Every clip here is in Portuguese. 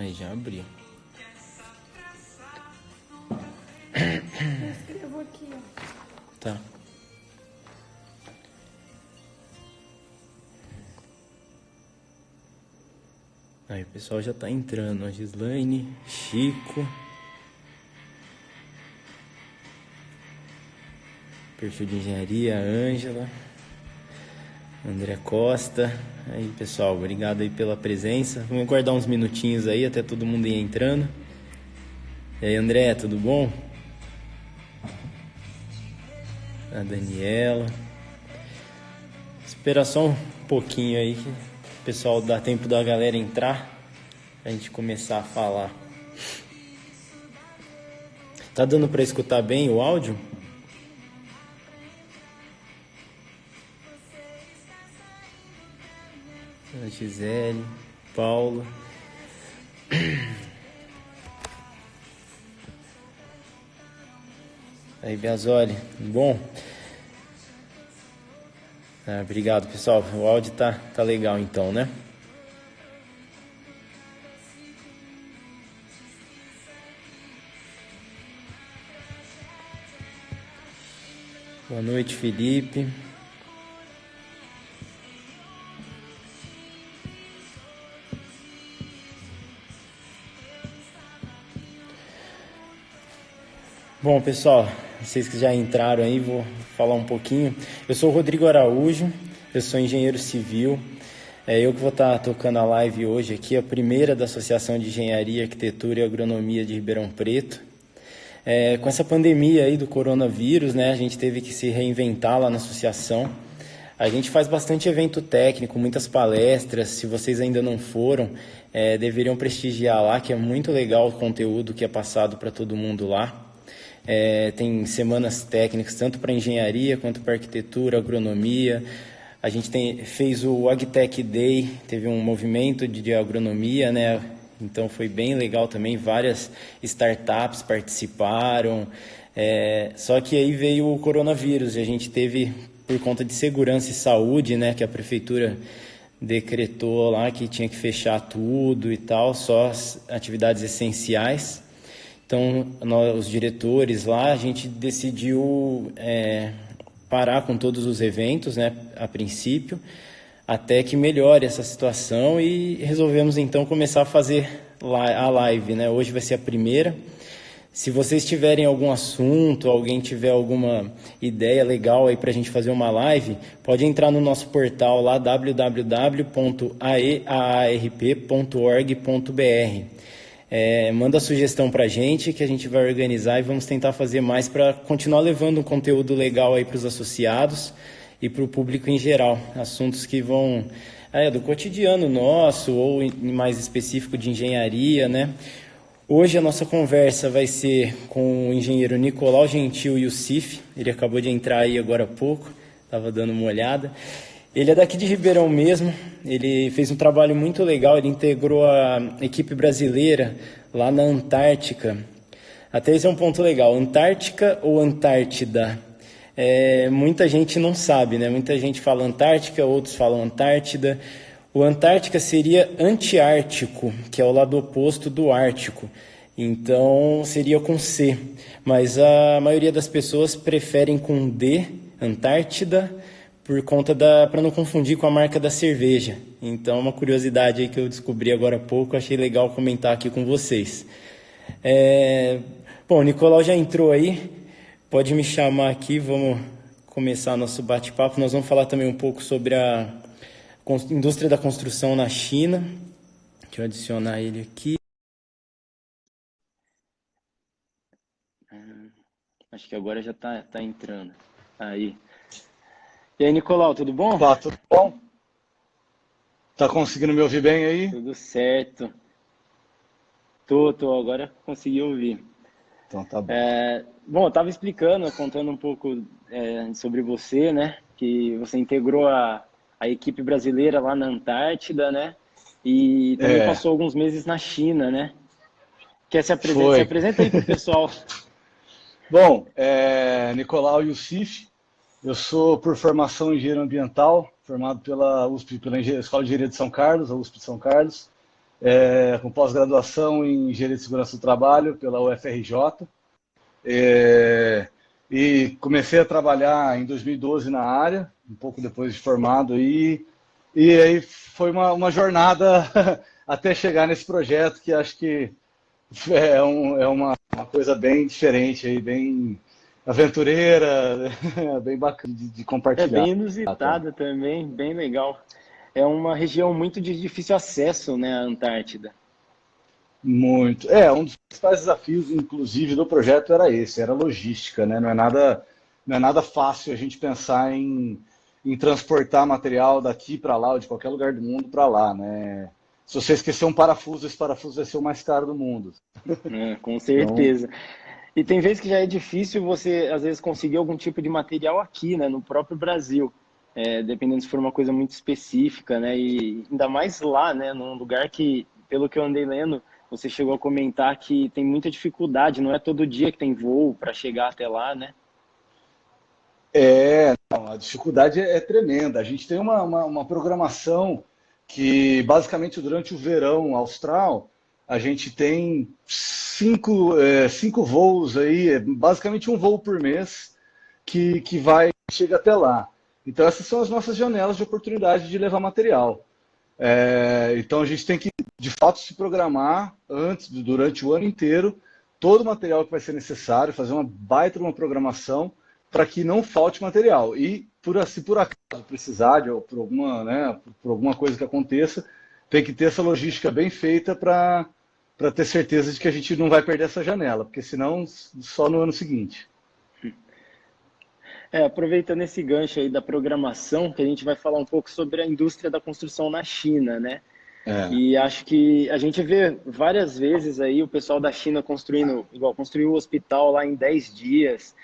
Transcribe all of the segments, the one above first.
Aí já abriu. Eu escrevo aqui, ó. Tá. Aí o pessoal já tá entrando. A Gislaine, Chico. Perfil de engenharia, Ângela. André Costa. Aí, pessoal, obrigado aí pela presença. Vamos aguardar uns minutinhos aí até todo mundo ir entrando. E aí, André, tudo bom? A Daniela. Espera só um pouquinho aí que o pessoal dá tempo da galera entrar pra gente começar a falar. Tá dando pra escutar bem o áudio? A Gisele, Paulo. Aí, Biasoli, tudo bom? Obrigado, pessoal. O áudio tá legal então, né? Boa noite, Felipe. Bom, pessoal, vocês que já entraram aí, vou falar um pouquinho. Eu sou o Rodrigo Araújo, eu sou engenheiro civil. Eu que vou estar tocando a live hoje aqui, a primeira da Associação de Engenharia, Arquitetura e Agronomia de Ribeirão Preto. Com essa pandemia aí do coronavírus, né, a gente teve que se reinventar lá na associação. A gente faz bastante evento técnico, muitas palestras. Se vocês ainda não foram, deveriam prestigiar lá, que é muito legal o conteúdo que é passado para todo mundo lá. Tem semanas técnicas, tanto para engenharia quanto para arquitetura, agronomia. A gente fez o Agtech Day, teve um movimento de agronomia, né? Então foi bem legal também, várias startups participaram. Só que aí veio o coronavírus e a gente teve, por conta de segurança e saúde, né, que a prefeitura decretou lá que tinha que fechar tudo e tal, só as atividades essenciais. Então, os diretores lá, a gente decidiu parar com todos os eventos, né, a princípio, até que melhore essa situação e resolvemos então começar a fazer a live, né? Hoje vai ser a primeira. Se vocês tiverem algum assunto, alguém tiver alguma ideia legal aí para a gente fazer uma live, pode entrar no nosso portal lá, www.aeaarp.org.br. Manda sugestão pra gente que a gente vai organizar e vamos tentar fazer mais para continuar levando um conteúdo legal aí para os associados e para o público em geral. Assuntos que vão do cotidiano nosso ou mais específico de engenharia, né? Hoje a nossa conversa vai ser com o engenheiro Nicolau Gentil Youssif. Ele acabou de entrar aí agora há pouco, estava dando uma olhada. Ele é daqui de Ribeirão mesmo, ele fez um trabalho muito legal, ele integrou a equipe brasileira lá na Antártica. Até esse é um ponto legal, Antártica ou Antártida? Muita gente não sabe, né? Muita gente fala Antártica, outros falam Antártida. O Antártica seria antiártico, que é o lado oposto do Ártico. Então seria com C, mas a maioria das pessoas preferem com D, Antártida, por conta para não confundir com a marca da cerveja. Então, uma curiosidade aí que eu descobri agora há pouco, achei legal comentar aqui com vocês. Bom, o Nicolau já entrou aí, pode me chamar aqui, vamos começar nosso bate-papo. Nós vamos falar também um pouco sobre a indústria da construção na China. Deixa eu adicionar ele aqui. Acho que agora já tá entrando. Aí. E aí, Nicolau, tudo bom? Olá, tudo bom? Tá conseguindo me ouvir bem aí? Tudo certo. Agora consegui ouvir. Então tá bom. Bom, eu estava explicando, contando um pouco sobre você, né? Que você integrou a equipe brasileira lá na Antártida, né? E também passou alguns meses na China, né? Quer se apresentar? Se apresenta aí pro pessoal. Bom, Nicolau Youssif, eu sou por formação engenheiro ambiental, formado pela USP, pela Escola de Engenharia de São Carlos, a USP de São Carlos. com pós-graduação em Engenharia de Segurança do Trabalho pela UFRJ. É, e comecei a trabalhar em 2012 na área, um pouco depois de formado, e aí foi uma jornada até chegar nesse projeto que acho que é uma coisa bem diferente, aí, bem aventureira, bem bacana de É compartilhar. bem Tá? inusitada também, bem legal. É uma região muito de difícil acesso, né, a Antártida. Muito. Um dos principais desafios, inclusive, do projeto era esse, era a logística, né? Não é nada fácil a gente pensar em transportar material daqui para lá, ou de qualquer lugar do mundo para lá, né? Se você esquecer um parafuso, esse parafuso vai ser o mais caro do mundo. Né, com Então, certeza. E tem vezes que já é difícil você, às vezes, conseguir algum tipo de material aqui, né, no próprio Brasil. Dependendo se for uma coisa muito específica, né, e ainda mais lá, né, num lugar que, pelo que eu andei lendo, você chegou a comentar que tem muita dificuldade, não é todo dia que tem voo para chegar até lá, né? não, a dificuldade é tremenda. A gente tem uma programação que, basicamente, durante o verão austral, a gente tem cinco voos aí, basicamente um voo por mês, chega até lá. Então, essas são as nossas janelas de oportunidade de levar material. Então, a gente tem que, de fato, se programar durante o ano inteiro, todo o material que vai ser necessário, fazer uma baita uma programação para que não falte material. E, se por acaso precisar, ou por alguma, né, por alguma coisa que aconteça, tem que ter essa logística bem feita para ter certeza de que a gente não vai perder essa janela, porque senão só no ano seguinte. Aproveitando esse gancho aí da programação, que a gente vai falar um pouco sobre a indústria da construção na China, né? É, E acho que a gente vê várias vezes aí o pessoal da China construindo, igual construiu o hospital lá em 10 dias,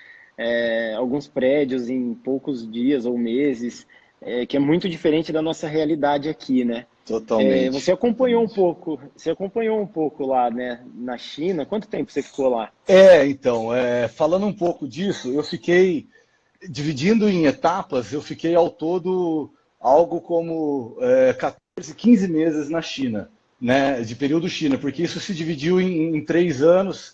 alguns prédios em poucos dias ou meses, que é muito diferente da nossa realidade aqui, né? Você totalmente, acompanhou um totalmente. pouco, você acompanhou um pouco lá, né, na China? Quanto tempo você ficou lá? Então, falando um pouco disso, eu fiquei dividindo em etapas, eu fiquei ao todo algo como 14, 15 meses na China, né, de período China, porque isso se dividiu em 3 anos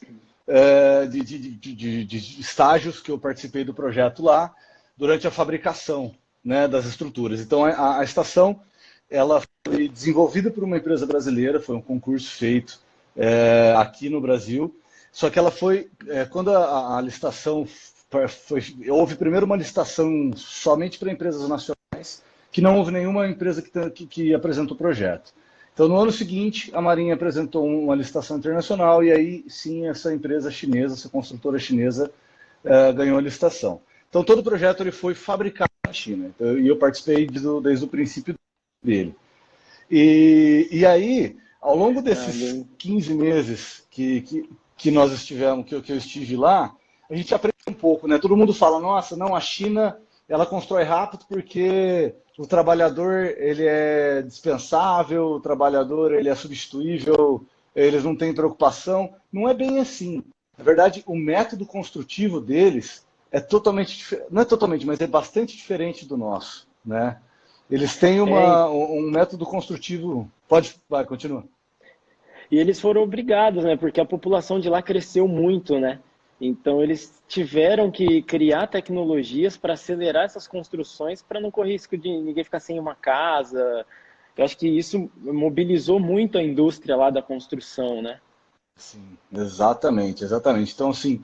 de estágios que eu participei do projeto lá durante a fabricação, né, das estruturas. Então a estação ela foi desenvolvida por uma empresa brasileira, foi um concurso feito aqui no Brasil, só que ela foi, quando a licitação houve primeiro uma licitação somente para empresas nacionais, que não houve nenhuma empresa que apresentou o projeto. Então, no ano seguinte, a Marinha apresentou uma licitação internacional e aí sim essa empresa chinesa, essa construtora chinesa, ganhou a licitação. Então, todo o projeto ele foi fabricado na China. E eu participei desde o princípio dele. E aí, ao longo Ah, desses 15 meses que nós estivemos, que eu estive lá, a gente aprende um pouco, né? Todo mundo fala, nossa, não, a China ela constrói rápido porque o trabalhador ele é dispensável, o trabalhador ele é substituível, eles não têm preocupação. Não é bem assim. Na verdade, o método construtivo deles é totalmente, não é totalmente, mas é bastante diferente do nosso, né? Eles têm é, um método construtivo. Pode, vai, continua. e eles foram obrigados, né? Porque a população de lá cresceu muito, né? Então eles tiveram que criar tecnologias para acelerar essas construções para não correr risco de ninguém ficar sem uma casa. Eu acho que isso mobilizou muito a indústria lá da construção, né? Sim, exatamente, exatamente. Então, assim,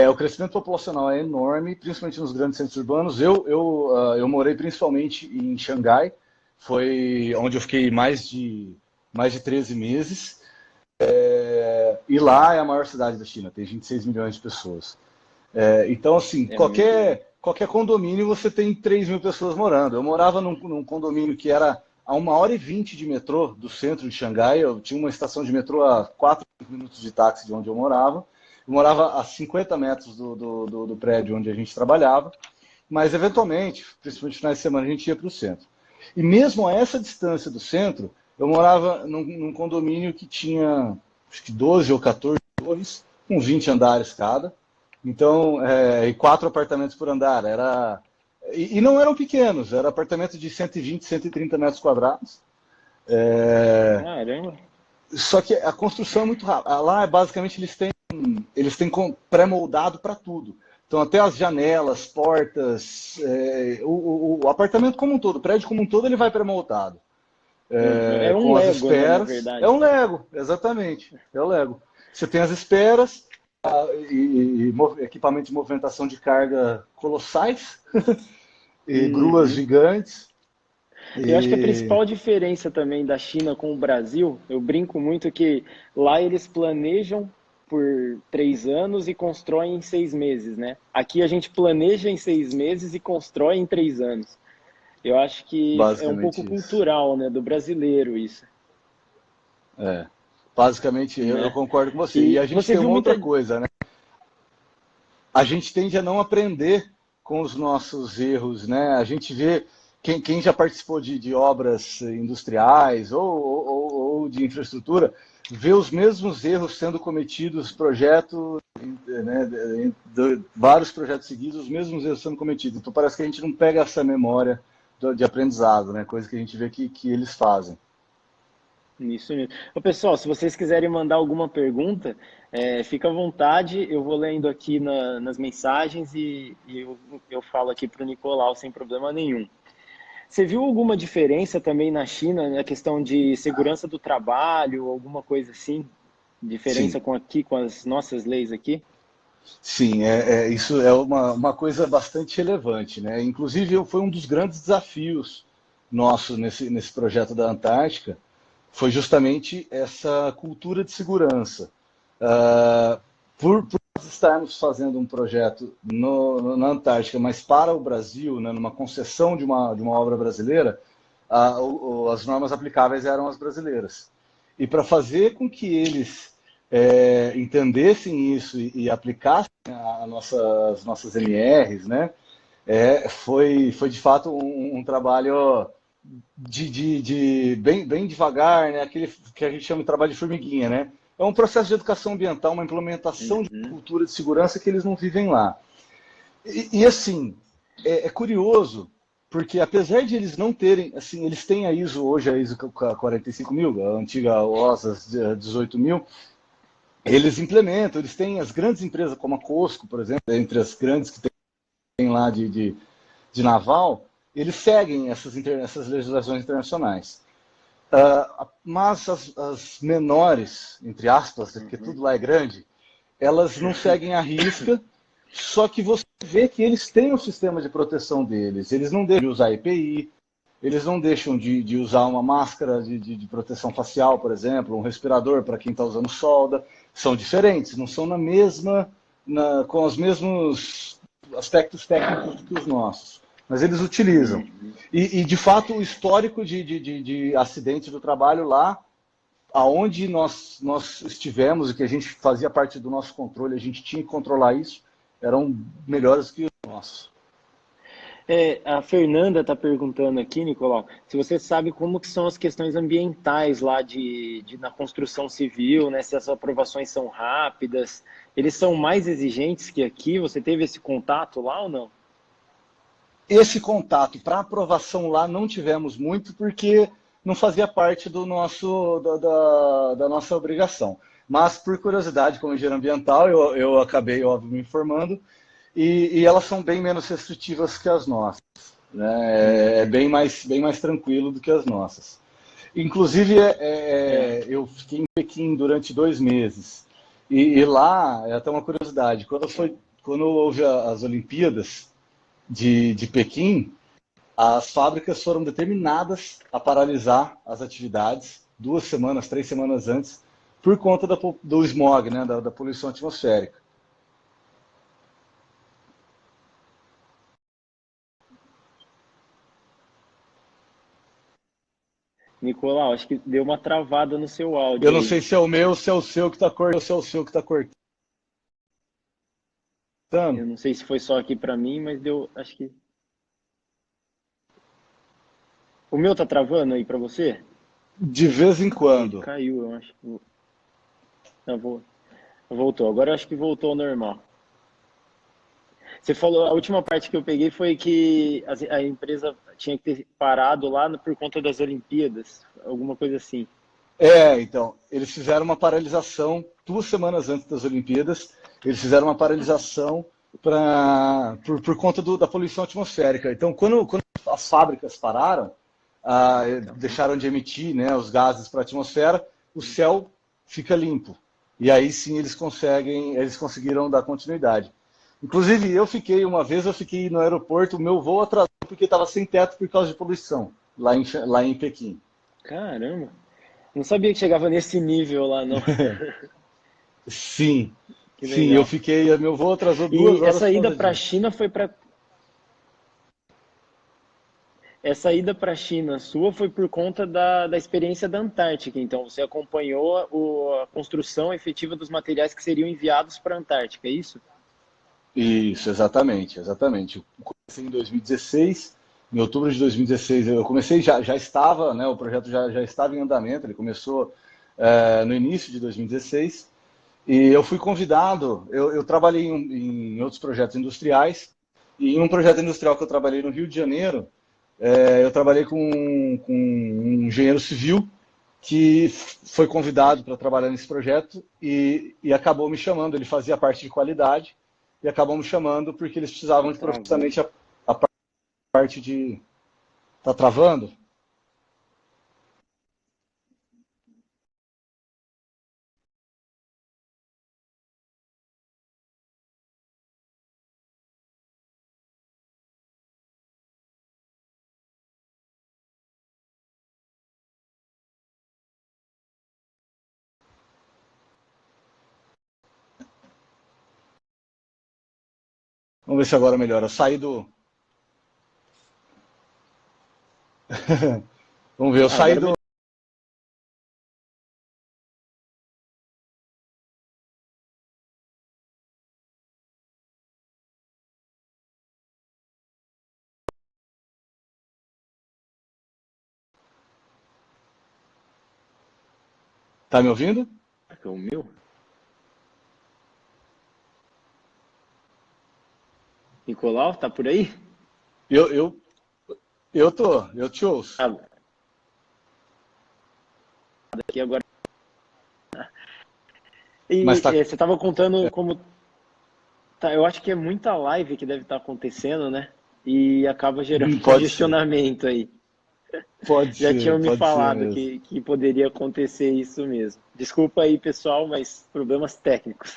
o crescimento populacional é enorme, principalmente nos grandes centros urbanos. Eu morei principalmente em Xangai, foi onde eu fiquei mais de 13 meses. E lá é a maior cidade da China, tem 26 milhões de pessoas. Então, assim, É muito grande. qualquer condomínio você tem 3 mil pessoas morando. Eu morava num condomínio que era a 1h20 de metrô do centro de Xangai. Eu tinha uma estação de metrô a 4 minutos de táxi de onde eu morava. Eu morava a 50 metros do prédio onde a gente trabalhava. Mas, eventualmente, principalmente no finais de semana, a gente ia para o centro. E mesmo a essa distância do centro, eu morava num condomínio que tinha acho que 12 ou 14 torres, com 20 andares cada. Então, e 4 apartamentos por andar. E não eram pequenos, era apartamento de 120, 130 metros quadrados. É, Caramba. Só que a construção é muito rápida. Lá, basicamente, eles têm pré-moldado para tudo. Então, até as janelas, portas, o apartamento como um todo, o prédio como um todo, ele vai pré-moldado. É um Com as Lego, né, na esperas. É verdade. um Lego, exatamente. É o Lego. Você tem as esperas e equipamento de movimentação de carga colossais, e gruas Uhum. gigantes. Eu acho que a E principal diferença também da China com o Brasil, eu brinco muito que lá eles planejam por 3 anos e constroem em 6 meses, né? Aqui a gente planeja em 6 meses e constrói em 3 anos. Eu acho que é um pouco basicamente isso. cultural, né, do brasileiro isso, É. Basicamente, eu né? concordo com você. E E a gente você tem viu uma outra muita. coisa, né? A gente tende a não aprender com os nossos erros, né? A gente vê quem já participou de obras industriais ou de infraestrutura, vê os mesmos erros sendo cometidos, né, vários projetos seguidos, os mesmos erros sendo cometidos. Então parece que a gente não pega essa memória de aprendizado, né? Coisa que a gente vê que eles fazem. Isso mesmo. Ô, pessoal, se vocês quiserem mandar alguma pergunta, fica à vontade. Eu vou lendo aqui nas mensagens e eu falo aqui para o Nicolau sem problema nenhum. Você viu alguma diferença também na China na questão de segurança do trabalho, alguma coisa assim? Diferença Sim. com aqui, com as nossas leis aqui? Sim, isso é uma coisa bastante relevante, né? Inclusive, foi um dos grandes desafios nosso nesse projeto da Antártica, foi justamente essa cultura de segurança. Ah, por nós estarmos fazendo um projeto na Antártica, mas para o Brasil, né, numa concessão de uma obra brasileira, as normas aplicáveis eram as brasileiras. E para fazer com que eles entendessem isso e aplicassem as nossas MRs, né, foi de fato um trabalho bem devagar, né? Aquele que a gente chama de trabalho de formiguinha, né? É um processo de educação ambiental, uma implementação de Uhum. cultura de segurança que eles não vivem lá. E assim, é curioso, porque apesar de eles não terem, assim, eles têm a ISO hoje, a ISO 45000, a antiga OSAS 18000, eles implementam, eles têm as grandes empresas como a Cosco, por exemplo, entre as grandes que tem lá de naval, eles seguem essas legislações internacionais. Mas as menores, entre aspas, porque Uhum. tudo lá é grande, elas não seguem a risca, só que você vê que eles têm o sistema de proteção deles. Eles não deixam de usar EPI, eles não deixam de usar uma máscara de proteção facial, por exemplo, um respirador para quem está usando solda. São diferentes, não são com os mesmos aspectos técnicos que os nossos, mas eles utilizam. Uhum. De fato, o histórico de acidente do trabalho lá, aonde nós estivemos e que a gente fazia parte do nosso controle, a gente tinha que controlar isso, eram melhores que os nossos. A Fernanda está perguntando aqui, Nicolau, se você sabe como que são as questões ambientais lá na construção civil, né? Se as aprovações são rápidas, eles são mais exigentes que aqui? Você teve esse contato lá ou não? Esse contato para aprovação lá não tivemos muito, porque não fazia parte da nossa obrigação. Mas, por curiosidade, como engenheiro ambiental, eu acabei, óbvio, me informando, e elas são bem menos restritivas que as nossas. Né? É Uhum. bem mais tranquilo do que as nossas. Inclusive, É. eu fiquei em Pequim durante 2 meses. E lá, é até uma curiosidade, quando houve as Olimpíadas de Pequim, as fábricas foram determinadas a paralisar as atividades 2 semanas, 3 semanas antes, por conta do smog, né, da poluição atmosférica. Nicolau, acho que deu uma travada no seu Eu áudio não aí. sei se é o meu, se é o seu que está cortando, se é o seu que está cortando. Eu não sei se foi só aqui para mim, mas deu, acho que... O meu tá travando aí para você? De vez em Ih, quando. caiu, eu acho. Não, voltou. Agora eu acho que voltou ao normal. Você falou, a última parte que eu peguei foi que a empresa tinha que ter parado lá por conta das Olimpíadas, alguma coisa assim. Então, eles fizeram uma paralisação 2 semanas antes das Olimpíadas, eles fizeram uma paralisação por conta da poluição atmosférica. Então, quando as fábricas pararam, deixaram de emitir, né, os gases para a atmosfera, o céu fica limpo. E aí sim eles conseguiram dar continuidade. Inclusive, uma vez eu fiquei no aeroporto, o meu voo atrasou porque estava sem teto por causa de poluição, lá em Pequim. Caramba, não sabia que chegava nesse nível lá, não. Sim, Que sim, eu legal. fiquei, meu voo atrasou duas E horas essa por ida causa para a disso. China foi para essa ida para a China sua foi por conta da experiência da Antártica. Então, você acompanhou a construção efetiva dos materiais que seriam enviados para a Antártica, é isso? Isso, exatamente, exatamente. Eu comecei em 2016, em outubro de 2016 eu comecei, já estava, né, o projeto já estava em andamento, ele começou no início de 2016, e eu fui convidado, eu trabalhei em outros projetos industriais, e em um projeto industrial que eu trabalhei no Rio de Janeiro, eu trabalhei com um engenheiro civil que foi convidado para trabalhar nesse projeto e acabou me chamando. Ele fazia parte de qualidade e acabou me chamando porque eles Tá precisavam de travando. justamente a parte de. Tá travando? Vamos ver se agora melhora. Eu saí do. Vamos ver, eu Ah, saí agora do. Tá me ouvindo? o meu? Nicolau, tá por aí? Eu, eu, eu te ouço. Ah, aqui agora. Mas E tá. você estava contando como tá, eu acho que é muita live que deve estar acontecendo, né? E acaba gerando Pode ser. congestionamento aí. Já tinham me Pode ser falado mesmo. que poderia acontecer isso mesmo. Desculpa aí, pessoal, mas problemas técnicos.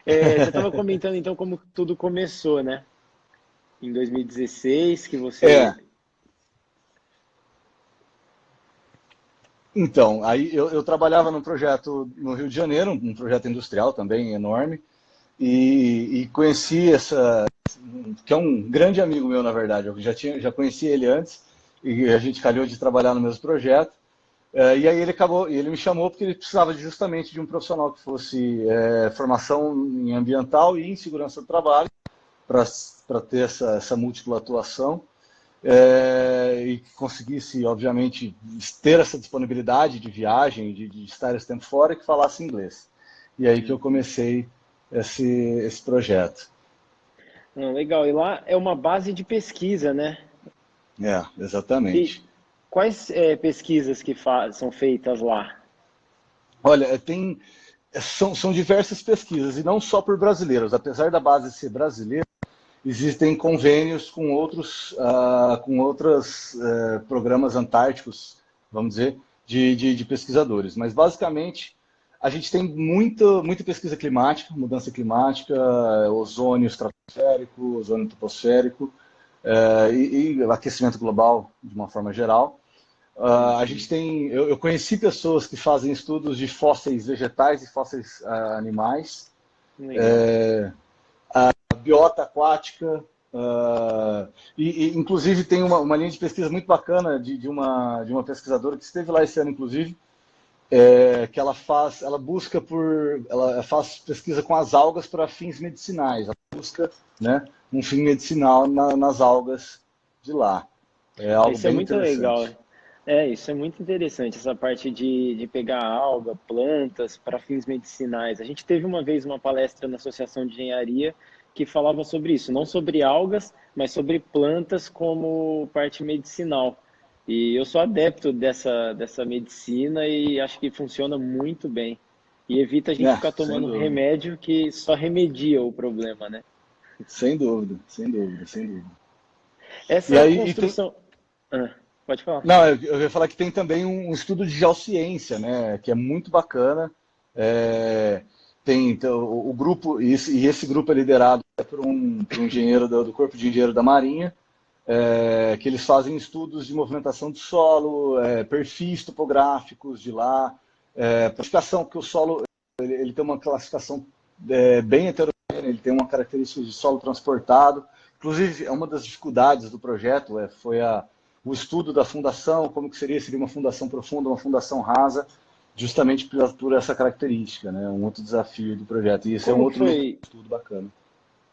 Você estava comentando então como tudo começou, né? Em 2016, que É, você. então, aí eu trabalhava num projeto no Rio de Janeiro, um projeto industrial também enorme, e conheci que é um grande amigo meu, na verdade. Eu já conheci ele antes, e a gente calhou de trabalhar no mesmo projeto. E aí ele me chamou porque ele precisava justamente de um profissional que fosse formação em ambiental e em segurança do trabalho, para ter essa múltipla atuação e que conseguisse, obviamente, ter essa disponibilidade de viagem, de estar esse tempo fora e que falasse inglês. E aí que eu Uhum. comecei esse projeto. Não, legal. E lá é uma base de pesquisa, né? Exatamente. E quais pesquisas que são feitas lá? Olha, são diversas pesquisas, e não só por brasileiros. Apesar da base ser brasileira, existem convênios com outros programas antárticos, vamos dizer, de pesquisadores. Mas, basicamente, a gente tem muita pesquisa climática, mudança climática, ozônio estratosférico, ozônio troposférico, e aquecimento global, de uma forma geral. A gente Uhum. eu conheci pessoas que fazem estudos de fósseis vegetais e fósseis animais, Legal. biota aquática, inclusive tem uma linha de pesquisa muito bacana de uma pesquisadora que esteve lá esse ano, inclusive, que ela faz pesquisa com as algas para fins medicinais, ela busca, né, um fim medicinal nas algas de lá. É algo Isso é bem muito legal. interessante. Isso é muito interessante, essa parte de pegar alga, plantas para fins medicinais. A gente teve uma vez uma palestra na Associação de Engenharia que falava sobre isso, não sobre algas, mas sobre plantas como parte medicinal. E eu sou adepto dessa medicina e acho que funciona muito bem. E evita a gente É, ficar sem tomando dúvida. remédio que só remedia o problema, né? Sem dúvida, sem dúvida, sem dúvida. E Essa aí, e tem, construção. Ah, pode falar. não, eu ia falar que tem também um estudo de geociência, né, que é muito bacana. É, tem então, o grupo, e esse grupo é liderado por um engenheiro do Corpo de Engenheiro da Marinha, que eles fazem estudos de movimentação do solo, perfis topográficos de lá, classificação, porque o solo ele tem uma classificação bem heterogênea, ele tem uma característica de solo transportado. Inclusive, é uma das dificuldades do projeto foi o estudo da fundação, como que seria uma fundação profunda, uma fundação rasa, justamente por essa característica, né? Um outro desafio do projeto. E esse é um Como que outro foi? estudo bacana.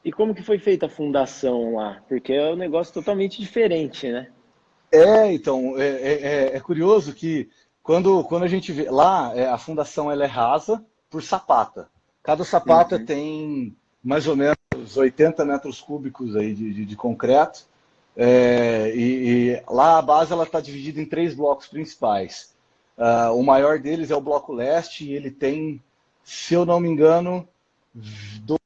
E como que foi feita a fundação lá? Porque é um negócio totalmente diferente, né? Então, é curioso que quando a gente vê lá, a fundação ela é rasa por sapata. Cada sapata Uhum. tem mais ou menos 80 metros cúbicos aí de concreto. E lá a base ela está dividida em três blocos principais. O maior deles é o bloco leste e ele tem, se eu não me engano, 12,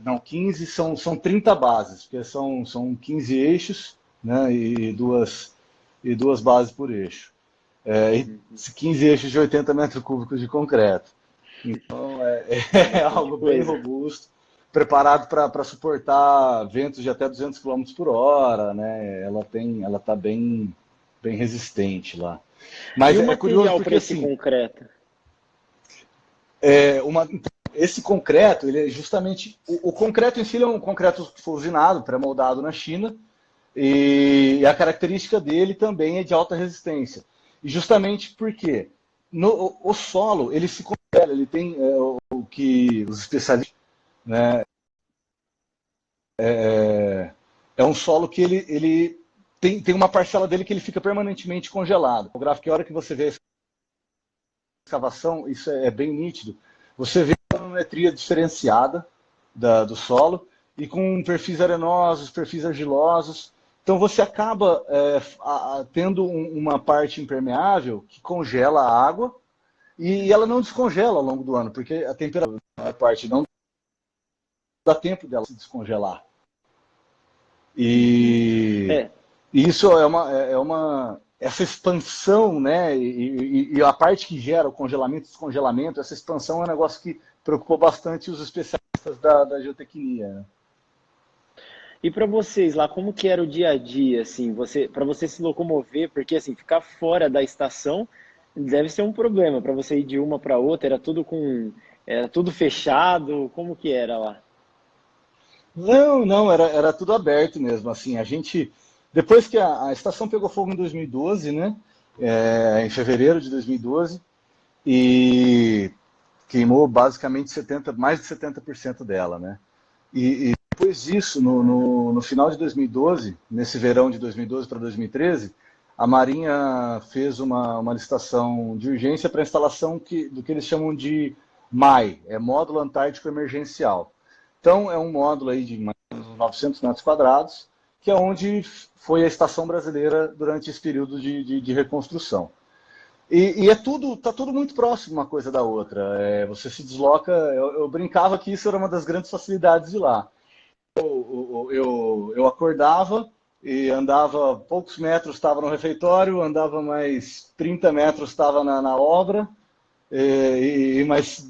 não, 15, são 30 bases, porque são 15 eixos, né, e duas bases por eixo. E Uhum. 15 eixos de 80 metros cúbicos de concreto. Então É é bastante algo bem coisa. robusto, preparado para suportar ventos de até 200 km por hora, né? Ela está bem resistente lá. E Mas o é curioso material porque para esse assim, concreto? esse concreto, ele é justamente o concreto em si é um concreto que foi usinado, pré-moldado na China, e a característica dele também é de alta resistência. E justamente porque o solo ele se congela, ele tem o que os especialistas, né, é um solo que ele tem uma parcela dele que ele fica permanentemente congelado. O gráfico, a hora que você vê a escavação, isso é bem nítido. Você vê uma geometria diferenciada do solo e com perfis arenosos, perfis argilosos. Então você acaba tendo uma parte impermeável que congela a água e ela não descongela ao longo do ano, porque a temperatura da parte não dá tempo dela se descongelar. Uhum. E, É, e isso essa expansão, né? E a parte que gera o congelamento e descongelamento, essa expansão é um negócio que preocupou bastante os especialistas da geotecnia. Né? e para vocês lá, como que era o dia a dia, assim, para você se locomover, porque assim, ficar fora da estação deve ser um problema, para você ir de uma para outra, era tudo fechado, como que era lá? Não, não, era tudo aberto mesmo. Assim, a gente, depois que a estação pegou fogo em 2012, né? Em fevereiro de 2012, e queimou basicamente mais de 70% dela, né? E depois disso, no final de 2012, nesse verão de 2012 para 2013, a Marinha fez uma licitação de urgência para a instalação do que eles chamam de MAI, Módulo Antártico Emergencial. Então, é um módulo aí de mais ou menos 900 metros quadrados, que é onde foi a estação brasileira durante esse período de reconstrução. E tá tudo muito próximo uma coisa da outra. Você se desloca. Eu brincava que isso era uma das grandes facilidades de lá. Eu acordava e andava poucos metros, estava no refeitório, andava mais 30 metros, estava na obra, e mais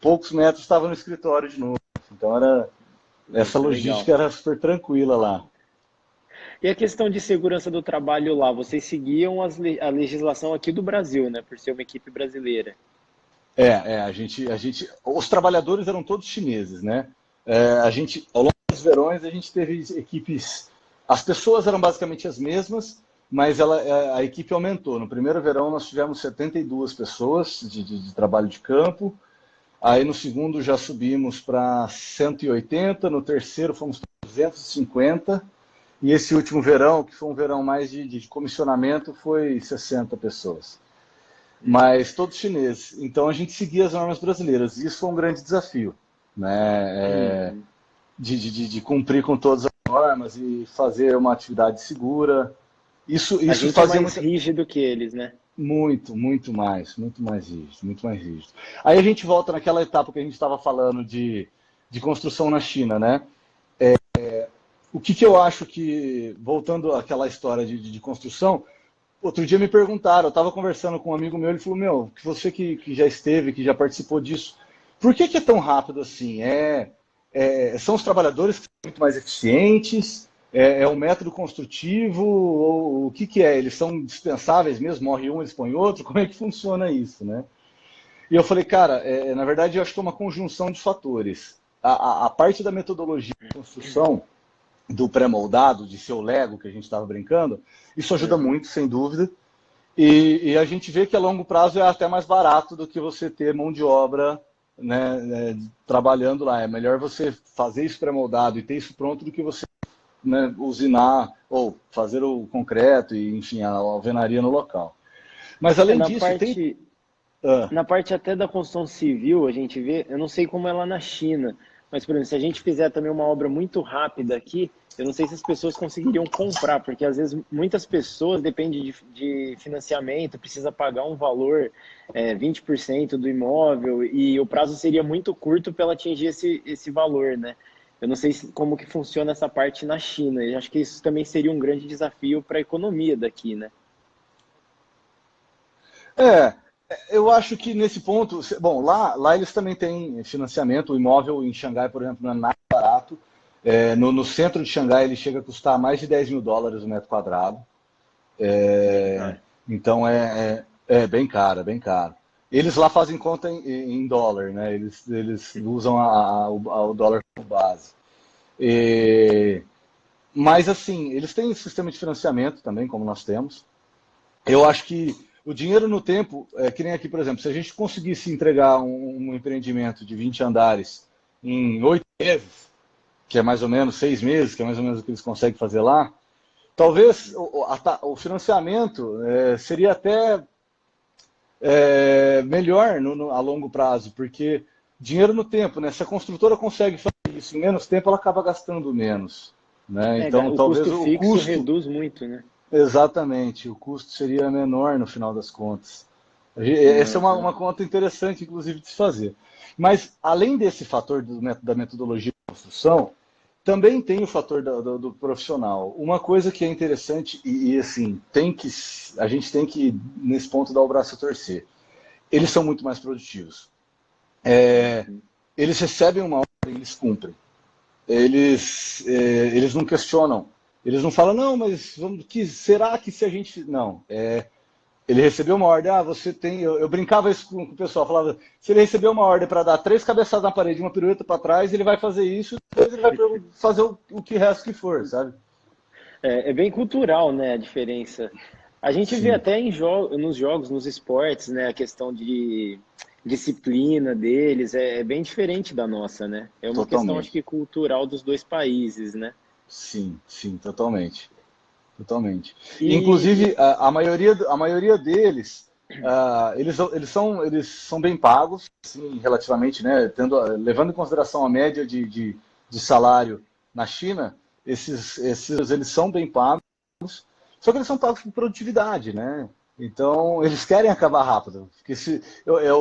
poucos metros estava no escritório de novo. Então essa Nossa, legal. logística era super tranquila lá. E a questão de segurança do trabalho lá, vocês seguiam a legislação aqui do Brasil, né, por ser uma equipe brasileira. Os trabalhadores eram todos chineses, né? Ao longo dos verões, a gente teve equipes, as pessoas eram basicamente as mesmas, mas a equipe aumentou. No primeiro verão, nós tivemos 72 pessoas de trabalho de campo, aí no segundo já subimos para 180, no terceiro fomos para 250, e esse último verão, que foi um verão mais de comissionamento, foi 60 pessoas, mas todos chineses. Então a gente seguia as normas brasileiras. E isso foi um grande desafio, né? Uhum. De cumprir com todas as normas e fazer uma atividade segura. A Isso gente é fazia mais muita... rígido que eles, né? Muito mais rígido, muito mais rígido. Aí a gente volta naquela etapa que a gente estava falando de construção na China, né? O que eu acho que, voltando àquela história de construção, outro dia me perguntaram, eu estava conversando com um amigo meu, ele falou, meu, que você que já esteve, que já participou disso, por que é tão rápido assim? São os trabalhadores que são muito mais eficientes? É o método construtivo? Ou o que é? Eles são dispensáveis mesmo? Morre um, eles põem outro? Como é que funciona isso, né? E eu falei, cara, na verdade eu acho que é uma conjunção de fatores. A parte da metodologia de construção, do pré-moldado, de seu Lego, que a gente estava brincando, isso ajuda Uhum. muito, sem dúvida. E a gente vê que a longo prazo é até mais barato do que você ter mão de obra, né, trabalhando lá. É melhor você fazer isso pré-moldado e ter isso pronto do que você, né, usinar ou fazer o concreto e, enfim, a alvenaria no local. Mas É, além na disso, tem. parte, Ah, na parte até da construção civil, a gente vê, eu não sei como é lá na China, mas, por exemplo, se a gente fizer também uma obra muito rápida aqui, eu não sei se as pessoas conseguiriam comprar, porque às vezes muitas pessoas dependem de financiamento, precisa pagar um valor, 20% do imóvel, e o prazo seria muito curto para ela atingir esse valor, né? Eu não sei como que funciona essa parte na China, e acho que isso também seria um grande desafio para a economia daqui, né? é, eu acho que nesse ponto, bom, lá eles também têm financiamento, o imóvel em Xangai, por exemplo, não é nada barato. No centro de Xangai ele chega a custar mais de US$ 10.000 o metro quadrado. Ah, Então é bem caro, é bem caro. Eles lá fazem conta em dólar, né? Eles usam o dólar como base. E, mas assim, eles têm sistema de financiamento também, como nós temos. Eu acho que o dinheiro no tempo, que nem aqui, por exemplo, se a gente conseguisse entregar um empreendimento de 20 andares em 8 meses, que é mais ou menos 6 meses, que é mais ou menos o que eles conseguem fazer lá, talvez o financiamento seria até melhor a longo prazo, porque dinheiro no tempo, né? Se a construtora consegue fazer isso em menos tempo, ela acaba gastando menos, né? Então, o talvez custo o fixo custo, reduz muito, né? exatamente, o custo seria menor no final das contas. Essa é Uhum. uma conta interessante, inclusive, de se fazer. Mas, além desse fator da metodologia de construção, também tem o fator do profissional. Uma coisa que é interessante assim, a gente tem que, nesse ponto, dar o braço a torcer. Eles são muito mais produtivos. Uhum. Eles recebem uma ordem, eles cumprem. Eles não questionam. Eles não falam, não, mas será que se a gente. Não. Ele recebeu uma ordem, você tem. Eu brincava isso com o pessoal, falava, se ele recebeu uma ordem para dar 3 cabeçadas na parede, uma pirueta para trás, ele vai fazer isso, depois ele vai fazer o que resta que for, sabe? É bem cultural, né, a diferença. A gente vê Sim, até nos jogos, nos esportes, né, a questão de disciplina deles é bem diferente da nossa, né? É uma questão, acho totalmente. que, cultural dos dois países, né? Sim, sim, totalmente. Totalmente. E, E inclusive, a maioria deles, eles são bem pagos, assim, relativamente, né, levando em consideração a média de salário na China, eles são bem pagos, só que eles são pagos por produtividade, né? Então, eles querem acabar rápido. Porque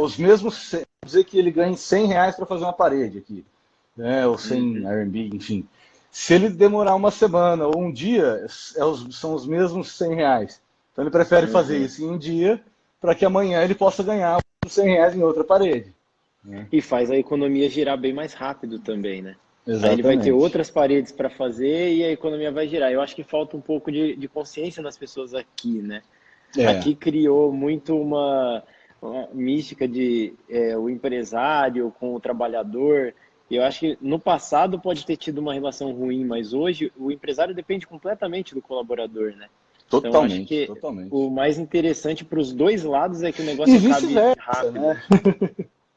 os mesmos, vamos dizer que ele ganha R$ 100 para fazer uma parede aqui, né, ou 100 uhum, RMB, enfim. Se ele demorar uma semana ou um dia, são os mesmos R$ 100. Então ele prefere fazer uhum. isso em um dia para que amanhã ele possa ganhar os R$ 100 em outra parede. Né? E faz a economia girar bem mais rápido também, né? Aí ele vai ter Exatamente. outras paredes para fazer e a economia vai girar. Eu acho que falta um pouco de consciência nas pessoas aqui, né? É, Aqui criou muito uma mística de o empresário com o trabalhador. E eu acho que no passado pode ter tido uma relação ruim, mas hoje o empresário depende completamente do colaborador, né? Então eu acho totalmente, que o totalmente. mais interessante para os dois lados é que o E negócio acabe vice-versa, rápido.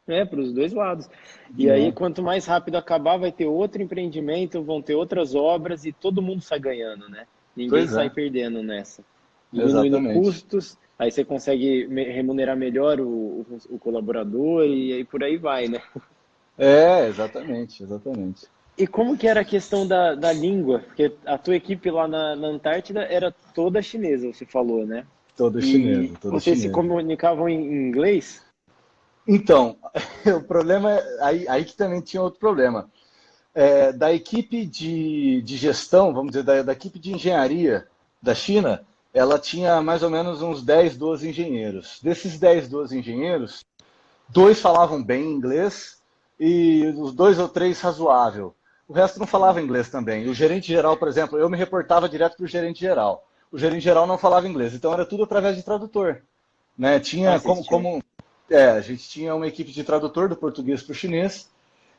né? Para os dois lados. E aí, Né? quanto mais rápido acabar, vai ter outro empreendimento, vão ter outras obras e todo mundo sai ganhando, né? Ninguém Pois sai é, perdendo nessa. Diminuindo exatamente. custos, aí você consegue remunerar melhor o colaborador e aí por aí vai, né? Exatamente, exatamente. E como que era a questão da língua? Porque a tua equipe lá na Antártida era toda chinesa, você falou, né? Toda E chinesa, toda vocês se chinesa. comunicavam em inglês? Então, o problema é aí que também tinha outro problema. Da equipe de gestão, vamos dizer, da equipe de engenharia da China, ela tinha mais ou menos uns 10, 12 engenheiros. Desses 10, 12 engenheiros, dois falavam bem inglês e os dois ou três razoável. O resto não falava inglês também. O gerente geral, por exemplo, eu me reportava direto para o gerente geral. O gerente geral não falava inglês, então era tudo através de tradutor. Né? Ah, Tinha vocês tinham. a gente tinha uma equipe de tradutor do português para o chinês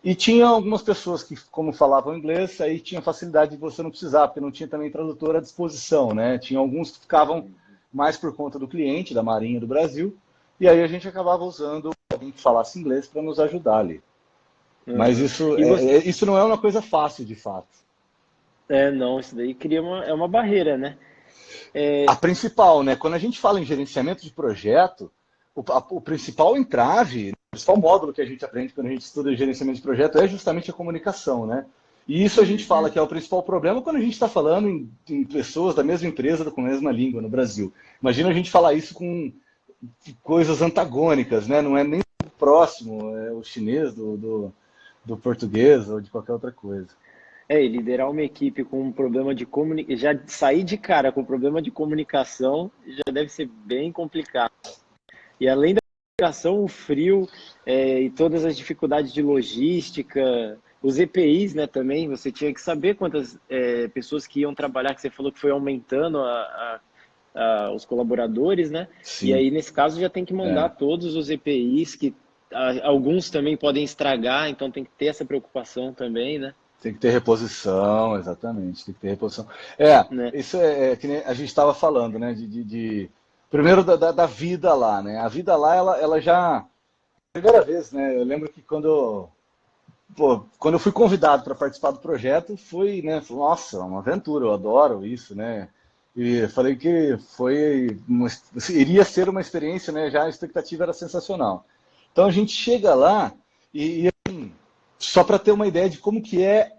e tinha algumas pessoas que, como falavam inglês, aí tinha facilidade de você não precisar, porque não tinha também tradutor à disposição, né? Tinha alguns que ficavam mais por conta do cliente, da Marinha do Brasil, e aí a gente acabava usando alguém que falasse inglês para nos ajudar ali. Mas Aham. E isso não é uma coisa fácil, de fato. não, isso daí cria uma barreira, né? A É, principal, né? Quando a gente fala em gerenciamento de projeto, o principal entrave, o principal módulo que a gente aprende quando a gente estuda gerenciamento de projeto é justamente a comunicação, né? E isso a gente fala uhum. que é o principal problema quando a gente está falando em pessoas da mesma empresa com a mesma língua no Brasil. Imagina a gente falar isso com coisas antagônicas, né? Não é nem próximo, é o chinês do português ou de qualquer outra coisa. E liderar uma equipe com um problema de comunicação, já sair de cara com problema de comunicação já deve ser bem complicado. E além da comunicação, o frio e todas as dificuldades de logística, os EPIs, né, também, você tinha que saber quantas pessoas que iam trabalhar, que você falou que foi aumentando os colaboradores, né? E Sim, aí, nesse caso, já tem que mandar é. todos os EPIs, que alguns também podem estragar, então tem que ter essa preocupação também, né? Tem que ter reposição, exatamente, tem que ter reposição. É, Né? isso é que nem a gente estava falando, né? Primeiro da vida lá, né? A vida lá, ela já. Primeira vez, né? Eu lembro que quando eu fui convidado para participar do projeto, foi, né? Nossa, uma aventura, eu adoro isso, né? E falei que iria ser uma experiência, né? Já a expectativa era sensacional. Então a gente chega lá e só para ter uma ideia de como que é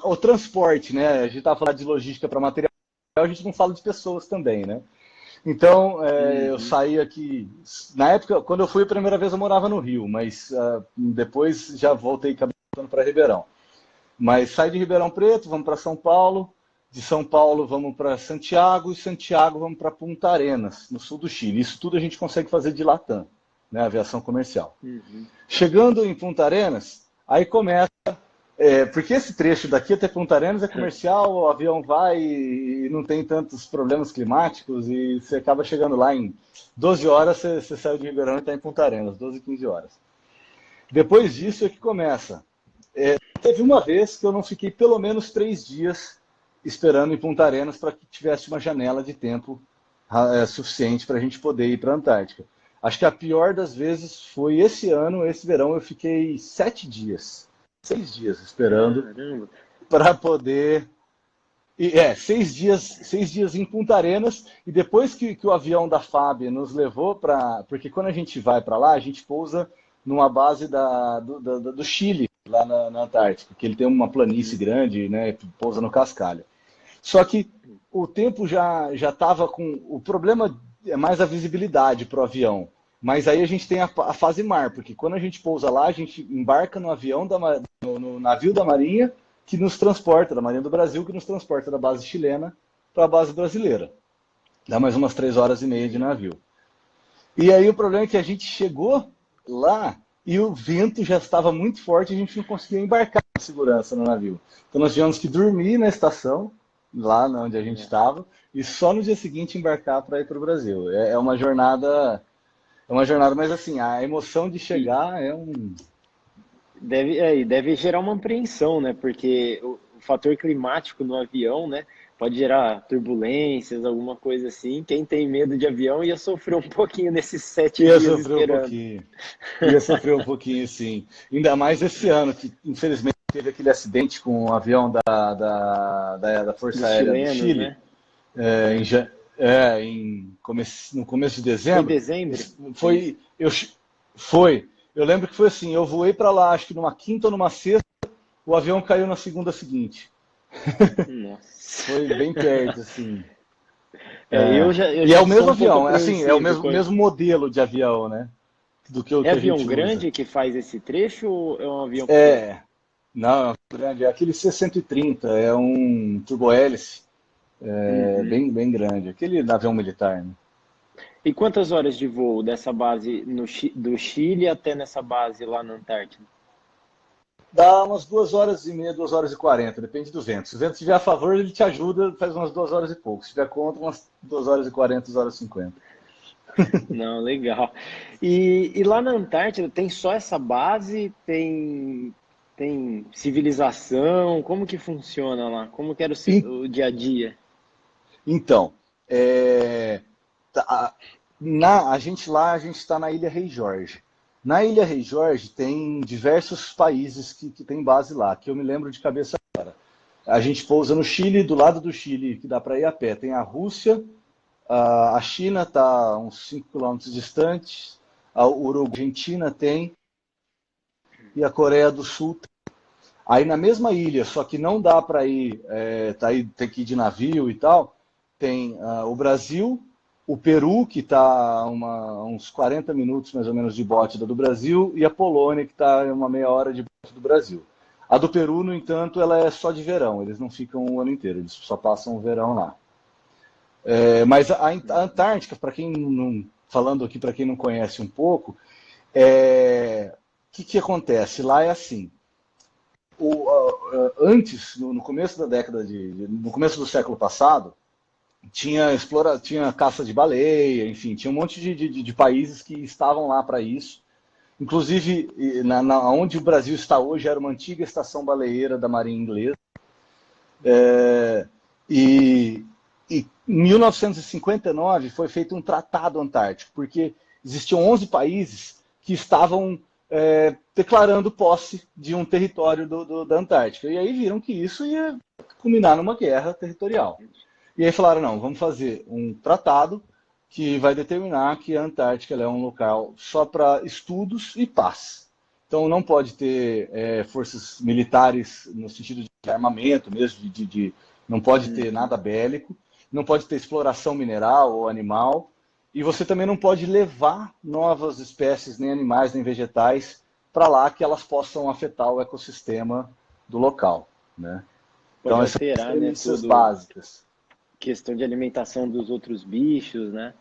o transporte, né? A gente estava falando de logística para material, a gente não fala de pessoas também, né? Então, eu Uhum. saí aqui. Na época, quando eu fui a primeira vez, eu morava no Rio, mas depois já voltei voltando para Ribeirão. Mas saí de Ribeirão Preto, vamos para São Paulo. De São Paulo, vamos para Santiago. E Santiago, vamos para Punta Arenas, no sul do Chile. Isso tudo a gente consegue fazer de Latam, né? Aviação comercial. Uhum. Chegando em Punta Arenas, aí começa. Porque esse trecho daqui até Punta Arenas é comercial, o avião vai e não tem tantos problemas climáticos e você acaba chegando lá em 12 horas, você saiu de Ribeirão e está em Punta Arenas, 12, 15 horas. Depois disso é que começa. Teve uma vez que eu não fiquei pelo menos 3 dias esperando em Punta Arenas para que tivesse uma janela de tempo suficiente para a gente poder ir para a Antártica. Acho que a pior das vezes foi esse ano, esse verão, eu fiquei 7 dias, 6 dias esperando Caramba. para poder. 6 dias em Punta Arenas e depois que o avião da FAB nos levou para. Porque quando a gente vai para lá, a gente pousa numa base do Chile, lá na Antártica, que ele tem uma planície Uhum. grande, né? Pousa no cascalho. Só que o tempo já estava com. O problema é mais a visibilidade para o avião. Mas aí a gente tem a fase mar, porque quando a gente pousa lá, a gente embarca no avião, no navio da Marinha, que nos transporta, da Marinha do Brasil, que nos transporta da base chilena para a base brasileira. Dá mais umas 3 horas e meia de navio. E aí o problema é que a gente chegou lá e o vento já estava muito forte e a gente não conseguia embarcar com segurança no navio. Então nós tivemos que dormir na estação, lá onde a gente É. estava, e só no dia seguinte embarcar para ir para o Brasil. É uma jornada, mas assim, a emoção de E chegar é um. e deve gerar uma apreensão, né? Porque o fator climático no avião, né, pode gerar turbulências, alguma coisa assim. Quem tem medo de avião ia sofrer um pouquinho nesses sete Ia dias sofrer um esperando. pouquinho. Ia sofrer um pouquinho, sim. Ainda mais esse ano, que infelizmente teve aquele acidente com o avião da Força Dos Aérea do chilenos, Chile, né? é, em, ja- no começo de Foi em dezembro. dezembro? Isso. Foi, eu, foi. Eu lembro que foi assim, eu voei para lá, acho que numa quinta ou numa sexta, o avião caiu na segunda seguinte. Nossa. Foi bem perto, assim. Eu E é já o sou mesmo um pouco avião, é assim, é o apreensivo mesmo modelo de avião, né? Do que o É que a avião gente usa. grande que faz esse trecho ou é um avião pequeno? É, não, é um grande, é aquele C-130, é um turbohélice, Uhum. bem grande, aquele avião militar, né? E quantas horas de voo dessa base do Chile até nessa base lá na Antártida? Dá umas 2 horas e meia, 2 horas e 40, depende do vento. Se o vento estiver a favor, ele te ajuda, faz umas 2 horas e pouco. Se estiver contra, umas 2 horas e 40, 2 horas e 50. Não, legal. E lá na Antártida tem só essa base? Tem civilização? Como que funciona lá? Como que era o dia a dia? Então, tá, a gente lá, a gente está na Ilha Rei Jorge. Na Ilha Rei Jorge tem diversos países que tem base lá, que eu me lembro de cabeça agora. A gente pousa no Chile, do lado do Chile, que dá para ir a pé. Tem a Rússia, a China está uns 5 quilômetros distante, a Argentina tem, e a Coreia do Sul. Aí na mesma ilha, só que não dá para ir, tá aí, tem que ir de navio e tal, tem o Brasil, o Peru, que está uns 40 minutos mais ou menos de bote do Brasil, e a Polônia, que está uma meia hora de bote do Brasil. A do Peru, no entanto, ela é só de verão, eles não ficam o ano inteiro, eles só passam o verão lá. Mas a Antártica, para quem não, falando aqui para quem não conhece um pouco, que acontece? Lá é assim, antes, no começo da década no começo do século passado, tinha caça de baleia, enfim, tinha um monte de países que estavam lá para isso. Inclusive, onde o Brasil está hoje era uma antiga estação baleeira da Marinha Inglesa. E em 1959 foi feito um tratado antártico, porque existiam 11 países que estavam declarando posse de um território da Antártica. E aí viram que isso ia culminar numa guerra territorial. E aí falaram, não, vamos fazer um tratado que vai determinar que a Antártica é um local só para estudos e paz. Então não pode ter forças militares no sentido de armamento mesmo, não pode ter nada bélico, não pode ter exploração mineral ou animal, e você também não pode levar novas espécies, nem animais, nem vegetais, para lá que elas possam afetar o ecossistema do local. Né? Pode Então essas são as alterar, né, premissas tudo, básicas. questão de alimentação dos outros bichos, né?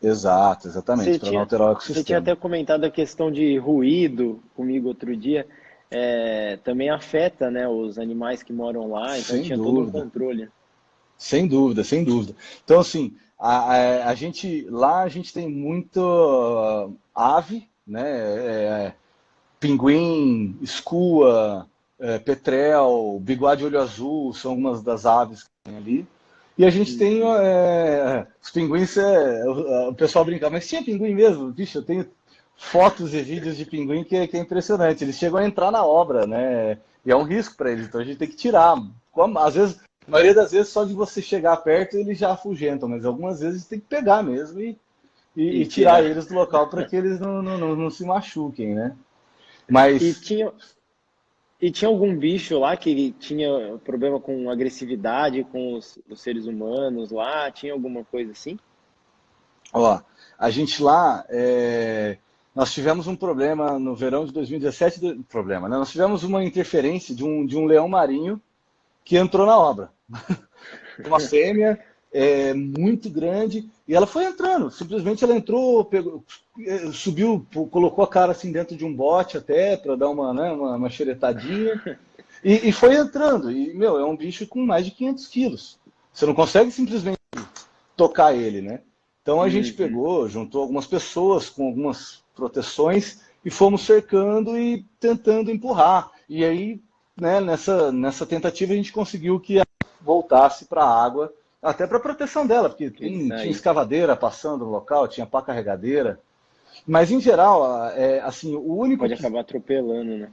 Exato, exatamente, para não alterar o Você tinha ecossistema. até comentado a questão de ruído comigo outro dia. Também afeta, né, os animais que moram lá, então Sem tinha todo um dúvida, controle. sem dúvida, sem dúvida. Então, assim, a gente lá a gente tem muito ave, né? Pinguim, escua, petrel, biguá de olho azul, são algumas das aves que tem ali. E a gente tem Uhum. os pinguins, o pessoal brinca, mas tinha pinguim mesmo? Vixe, eu tenho fotos e vídeos de pinguim que é impressionante. Eles chegam a entrar na obra, né? E é um risco para eles, então a gente tem que tirar. Às vezes, a maioria das vezes, só de você chegar perto, eles já afugentam, mas algumas vezes tem que pegar mesmo E e tirar tirar. eles do local para que eles não se machuquem, né? E Mas tinha, e tinha algum bicho lá que tinha problema com agressividade com os seres humanos lá? Tinha alguma coisa assim? ó, a gente lá, nós tivemos um problema no verão de 2017, problema, né? Nós tivemos uma interferência de um leão marinho que entrou na obra. Uma fêmea muito grande e ela foi entrando. Simplesmente ela entrou, pegou, subiu, colocou a cara assim dentro de um bote até para dar uma xeretadinha e foi entrando. E, meu, é um bicho com mais de 500 quilos. Você não consegue simplesmente tocar ele, né? Então a gente Uhum. pegou, juntou algumas pessoas com algumas proteções e fomos cercando e tentando empurrar. E aí, né, nessa tentativa a gente conseguiu que ela voltasse para a água, até para proteção dela, porque Ele tinha sair. escavadeira passando no local, tinha pá carregadeira. Mas em geral, assim, o único Pode que acabar atropelando, né?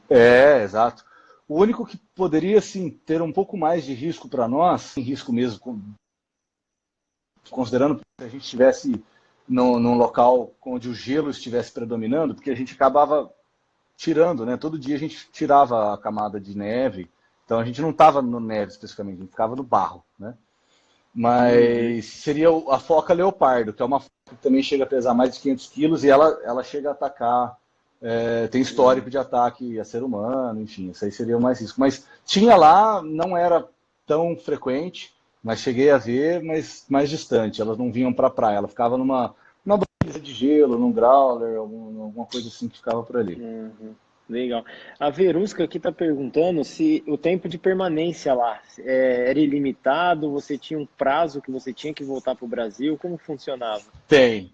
exato. O único que poderia sim ter um pouco mais de risco para nós, em risco mesmo, considerando que a gente estivesse num local onde o gelo estivesse predominando, porque a gente acabava tirando, né? Todo dia a gente tirava a camada de neve, então a gente não estava no neve especificamente, a gente ficava no barro, né? Mas seria a foca leopardo, que é uma foca que também chega a pesar mais de 500 quilos e ela chega a atacar, tem histórico de ataque a ser humano, enfim, isso aí seria o mais risco. Mas tinha lá, não era tão frequente, mas cheguei a ver, mas mais distante. Elas não vinham para a praia, ela ficava numa baliza de gelo, num growler, alguma coisa assim que ficava por ali. Legal. A Verusca aqui está perguntando se o tempo de permanência lá era ilimitado, você tinha um prazo que você tinha que voltar para o Brasil, como funcionava? Tem.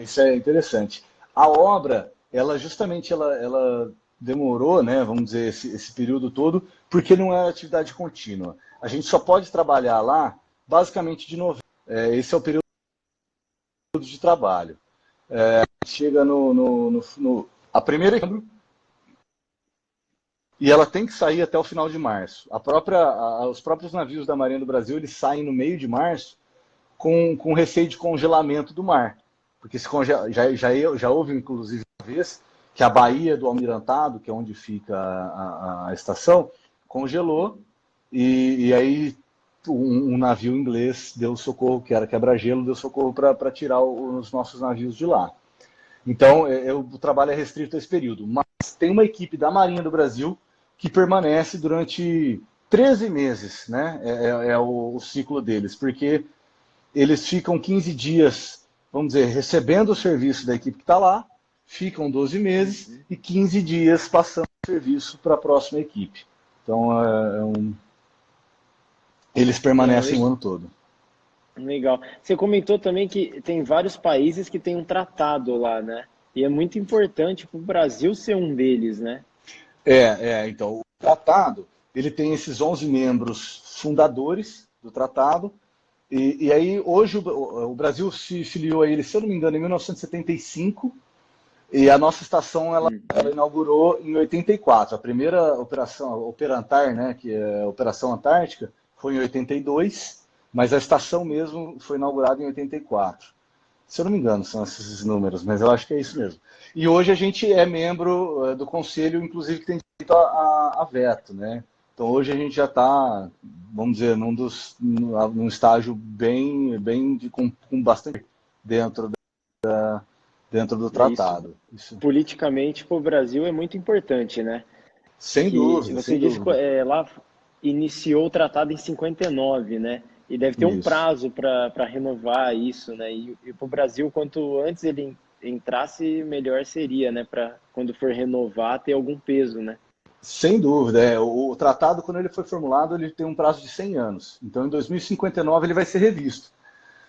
Isso é interessante. A obra, ela justamente ela demorou, né, vamos dizer, esse período todo, porque não é atividade contínua. A gente só pode trabalhar lá basicamente de novembro. Esse é o período de trabalho. Chega a primeira de novembro e ela tem que sair até o final de março. Os próprios navios da Marinha do Brasil, eles saem no meio de março com receio de congelamento do mar. Porque já houve, inclusive, uma vez que a Baía do Almirantado, que é onde fica a estação, congelou e aí um navio inglês deu socorro, que era quebra-gelo, deu socorro para tirar os nossos navios de lá. Então, o trabalho é restrito a esse período. Mas tem uma equipe da Marinha do Brasil que permanece durante 13 meses, né? O ciclo deles, porque eles ficam 15 dias, vamos dizer, recebendo o serviço da equipe que está lá, ficam 12 meses e 15 dias passando o serviço para a próxima equipe. Então, eles permanecem o ano todo. Legal. Você comentou também que tem vários países que têm um tratado lá, né? E é muito importante para o Brasil ser um deles, né? Então, o tratado, ele tem esses 11 membros fundadores do tratado, e aí hoje o Brasil se filiou a ele, se eu não me engano, em 1975, e a nossa estação ela inaugurou em 84. A primeira operação, a Operantar, né, que é a Operação Antártica, foi em 82, mas a estação mesmo foi inaugurada em 84. Se eu não me engano, são esses números, mas eu acho que é isso mesmo. E hoje a gente é membro do conselho, inclusive, que tem direito a veto, né? Então hoje a gente já está, vamos dizer, num estágio com bastante dentro do tratado. Isso. Politicamente, para o Brasil é muito importante, né? Sem dúvida. Você disse que lá iniciou o tratado em 59, né? E deve ter um prazo para renovar isso, né? E para o Brasil, quanto antes ele entrasse, melhor seria, né? Para quando for renovar, ter algum peso, né? Sem dúvida. O tratado, quando ele foi formulado, ele tem um prazo de 100 anos. Então, em 2059, ele vai ser revisto.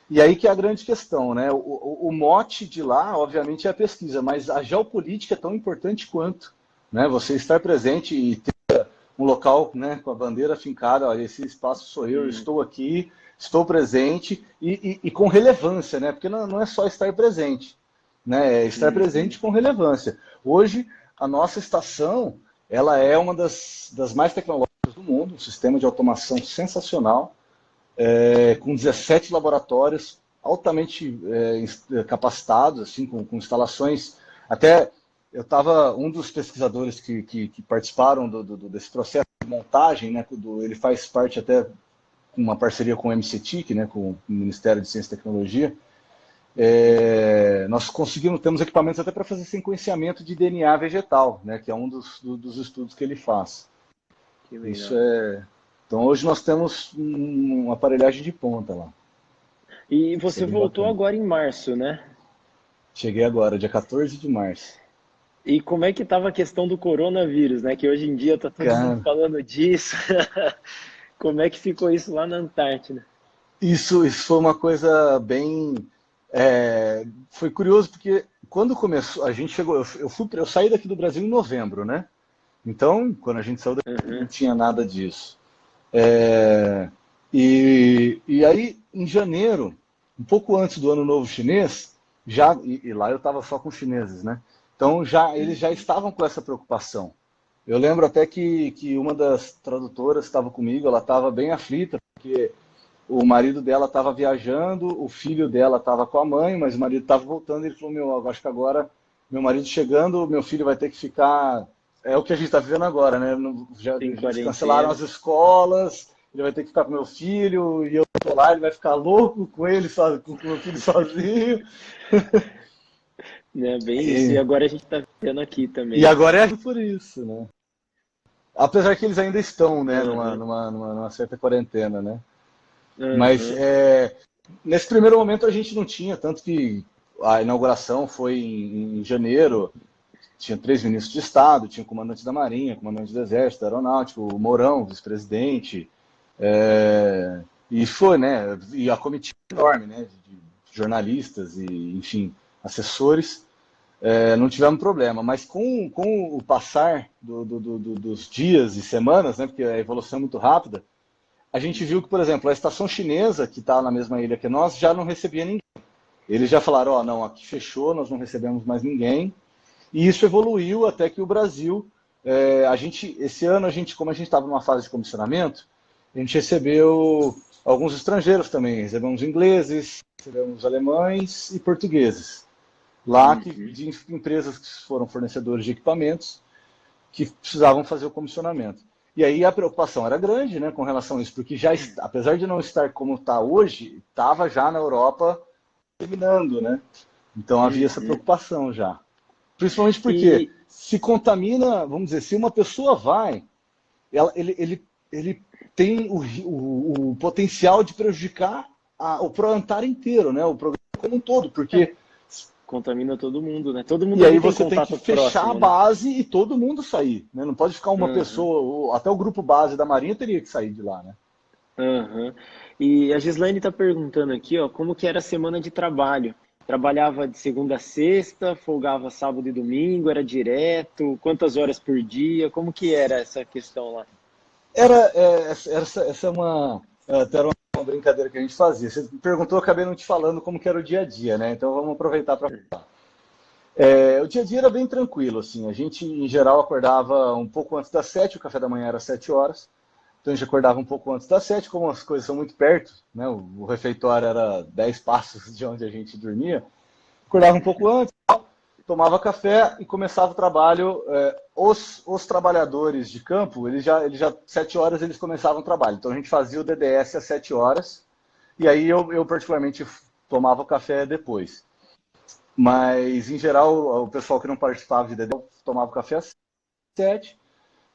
E aí que é a grande questão, né? O mote de lá, obviamente, é a pesquisa, mas a geopolítica é tão importante quanto, né? Você estar presente e ter um local, né, com a bandeira fincada, olha, esse espaço sou eu estou aqui, estou presente e com relevância, né? Porque não é só estar presente, né? É estar presente com relevância. Hoje, a nossa estação, ela é uma das mais tecnológicas do mundo, um sistema de automação sensacional, com 17 laboratórios altamente capacitados, assim, com instalações. Até eu estava, um dos pesquisadores que participaram desse processo de montagem, né, ele faz parte até com uma parceria com o MCTIC, né, com o Ministério de Ciência e Tecnologia. Nós temos equipamentos até para fazer sequenciamento de DNA vegetal, né, que é um dos estudos que ele faz. Que legal. Isso Então hoje nós temos uma aparelhagem de ponta lá. E você voltou agora em março, né? Cheguei agora, dia 14 de março. E como é que estava a questão do coronavírus, né? Que hoje em dia está todo mundo falando disso. Como é que ficou isso lá na Antártida? Isso foi uma coisa bem... foi curioso, porque quando começou, a gente chegou... Eu saí daqui do Brasil em novembro, né? Então, quando a gente saiu daqui, não tinha nada disso. E aí, em janeiro, um pouco antes do Ano Novo Chinês, e lá eu estava só com chineses, né? Então, eles já estavam com essa preocupação. Eu lembro até que uma das tradutoras estava comigo, ela estava bem aflita, porque o marido dela estava viajando, o filho dela estava com a mãe, mas o marido estava voltando, e ele falou, eu acho que agora meu marido chegando, meu filho vai ter que ficar. É o que a gente está vivendo agora, né? Já Tem cancelaram quarentena. as escolas, ele vai ter que ficar com meu filho, e eu tô lá, ele vai ficar louco com ele, com o meu filho sozinho. Né? Bem isso. E E, agora a gente tá vendo aqui e também. agora é por isso, né? Apesar que eles ainda estão, né, Aham, numa certa quarentena, né? Mas aham. nesse primeiro momento a gente não tinha, tanto que a inauguração foi em janeiro, tinha 3 ministros de Estado, tinha o comandante da Marinha, comandante do Exército, da Aeronáutica, o Mourão, vice-presidente, e foi, né, e a comitiva enorme, né, de jornalistas e, enfim, assessores, não tivemos problema, mas com o passar dos dias e semanas, né, porque a evolução é muito rápida, a gente viu que, por exemplo, a estação chinesa, que está na mesma ilha que nós, já não recebia ninguém. Eles já falaram, ó, não, aqui fechou, nós não recebemos mais ninguém. E isso evoluiu até que o Brasil, esse ano, como a gente estava numa fase de comissionamento, a gente recebeu alguns estrangeiros também, recebemos ingleses, recebemos alemães e portugueses. Lá Uhum. de empresas que foram fornecedores de equipamentos que precisavam fazer o comissionamento. E aí a preocupação era grande, né, com relação a isso, porque já, apesar de não estar como está hoje, estava já na Europa terminando, né? Então havia essa Uhum. preocupação já. Principalmente porque E, se contamina, vamos dizer, se uma pessoa vai, ele tem o potencial de prejudicar o Proantar inteiro, né? O programa como um todo, porque contamina todo mundo, né? Todo e mundo aí ali tem você tem que contato fechar a próximo, né? base e todo mundo sair, né? Não pode ficar uma Aham, pessoa, até o grupo base da Marinha teria que sair de lá, né? aham. E a Gislaine está perguntando aqui, ó, como que era a semana de trabalho? Trabalhava de segunda a sexta, folgava sábado e domingo, era direto? Quantas horas por dia? Como que era essa questão lá? Essa é até era uma brincadeira que a gente fazia. Você me perguntou, eu acabei não te falando como que era o dia a dia, né? Então vamos aproveitar para. O dia a dia era bem tranquilo, assim. A gente, em geral, acordava um pouco antes das 7, o café da manhã era às 7 horas. Então a gente acordava um pouco antes das 7, como as coisas são muito perto, né? O refeitório era 10 passos de onde a gente dormia. Acordava um pouco antes, tomava café e começava o trabalho. Os trabalhadores de campo, 7 horas eles começavam o trabalho. Então a gente fazia o DDS às 7 horas, e aí eu particularmente tomava o café depois. Mas, em geral, o pessoal que não participava de DDS tomava o café às 7,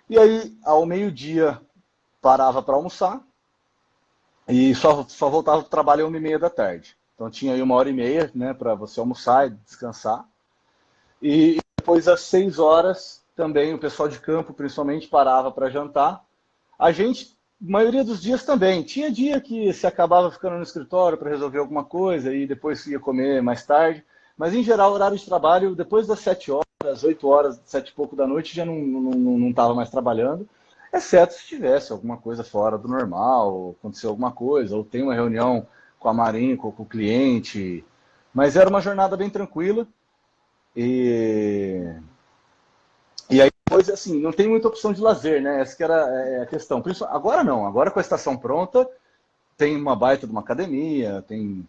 e aí, ao meio-dia, parava para almoçar, e só voltava para o trabalho às 1h30 da tarde. Então tinha aí 1h30, né, para você almoçar e descansar. E depois, às 6 horas, também o pessoal de campo, principalmente, parava para jantar. A gente, maioria dos dias também. Tinha dia que se acabava ficando no escritório para resolver alguma coisa e depois ia comer mais tarde. Mas, em geral, o horário de trabalho, depois das 7 horas, 8 horas, 7 e pouco da noite, já não estava mais trabalhando. Exceto se tivesse alguma coisa fora do normal, aconteceu alguma coisa, ou tem uma reunião com a Marinha, com o cliente. Mas era uma jornada bem tranquila. E, e aí depois, assim, não tem muita opção de lazer, né? Essa que era a questão. Agora não, agora com a estação pronta, tem uma baita de uma academia, tem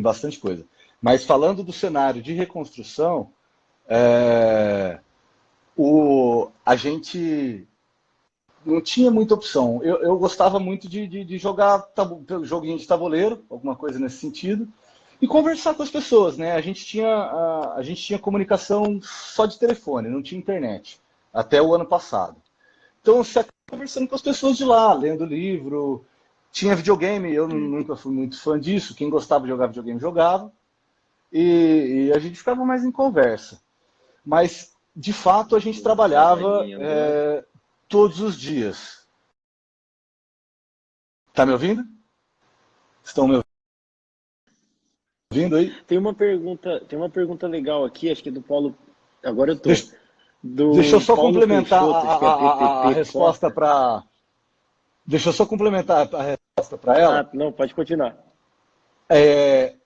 bastante coisa. Mas falando do cenário de reconstrução, a gente não tinha muita opção. Eu gostava muito de jogar joguinho de tabuleiro, alguma coisa nesse sentido, e conversar com as pessoas, né? A gente tinha comunicação só de telefone, não tinha internet, até o ano passado. Então você acaba conversando com as pessoas de lá, lendo livro. Tinha videogame, eu nunca fui muito fã disso. Quem gostava de jogar videogame jogava. E a gente ficava mais em conversa. Mas, de fato, a gente trabalhava Casadinha agora. todos os dias. Tá me ouvindo? Estão me ouvindo aí? Tem uma pergunta legal aqui, acho que é do Paulo. Agora eu tô. Deixa, deixa eu Do só Paulo complementar Peixoto, acho que é a PPP resposta Costa. para. Deixa eu só complementar a resposta para ela. Ah, não, pode continuar.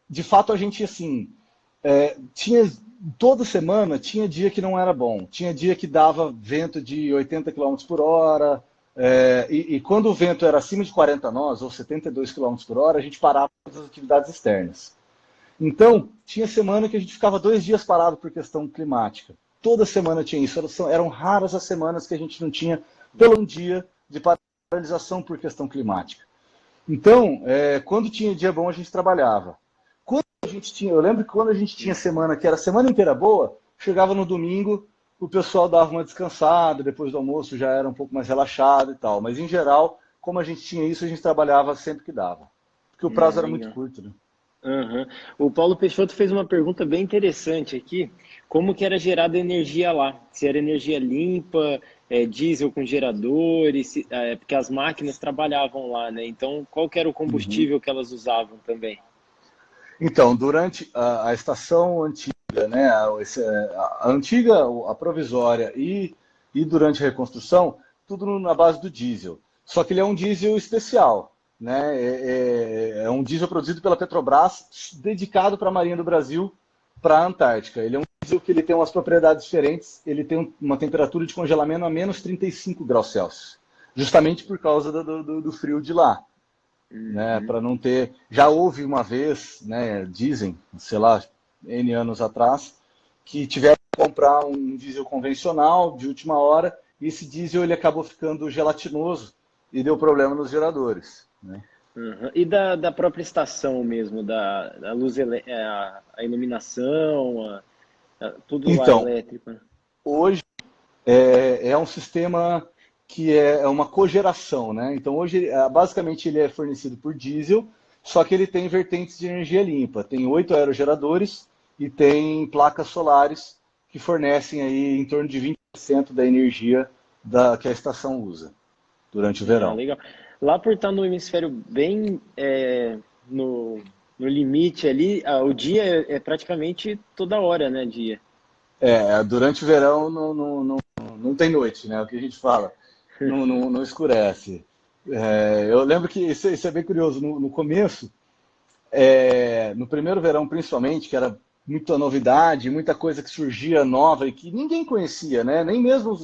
De fato, a gente, assim, tinha, toda semana tinha dia que não era bom. Tinha dia que dava vento de 80 km por hora, e quando o vento era acima de 40 nós, ou 72 km por hora, a gente parava as atividades externas. Então, tinha semana que a gente ficava 2 dias parado por questão climática. Toda semana tinha isso. Eram raras as semanas que a gente não tinha pelo um dia de paralisação por questão climática. Então, quando tinha dia bom, a gente trabalhava. Eu lembro que quando a gente tinha semana que era a semana inteira boa, chegava no domingo, o pessoal dava uma descansada, depois do almoço já era um pouco mais relaxado e tal. Mas, em geral, como a gente tinha isso, a gente trabalhava sempre que dava. Porque o prazo era muito Legal. curto, né? Uhum. O Paulo Peixoto fez uma pergunta bem interessante aqui. Como que era gerada a energia lá? Se era energia limpa, diesel com geradores, porque as máquinas trabalhavam lá, né? Então, qual que era o Uhum. combustível que elas usavam também? Então, durante a estação antiga, né, a antiga, a provisória e durante a reconstrução, tudo na base do diesel. Só que ele é um diesel especial, né? É um diesel produzido pela Petrobras, dedicado para a Marinha do Brasil, para a Antártica. Ele é um diesel que ele tem umas propriedades diferentes, ele tem uma temperatura de congelamento a menos 35 graus Celsius, justamente por causa do frio de lá, né, Uhum. para não ter. Já houve uma vez, né, dizem, sei lá, N anos atrás, que tiveram que comprar um diesel convencional de última hora e esse diesel ele acabou ficando gelatinoso e deu problema nos geradores, né? Uhum. E da própria estação mesmo, da luz, a iluminação, tudo lá Então, elétrico, né? hoje é um sistema que é uma cogeração, né? Então hoje basicamente ele é fornecido por diesel, só que ele tem vertentes de energia limpa. Tem 8 aerogeradores e tem placas solares que fornecem aí em torno de 20% da energia que a estação usa durante o Ah, verão. legal. Lá por estar no hemisfério bem no, no limite ali, o dia é praticamente toda hora, né, dia. Durante o verão não tem noite, né? É o que a gente fala, não escurece. Eu lembro que isso é bem curioso. No começo, no primeiro verão principalmente, que era muita novidade, muita coisa que surgia nova e que ninguém conhecia, né? Nem mesmo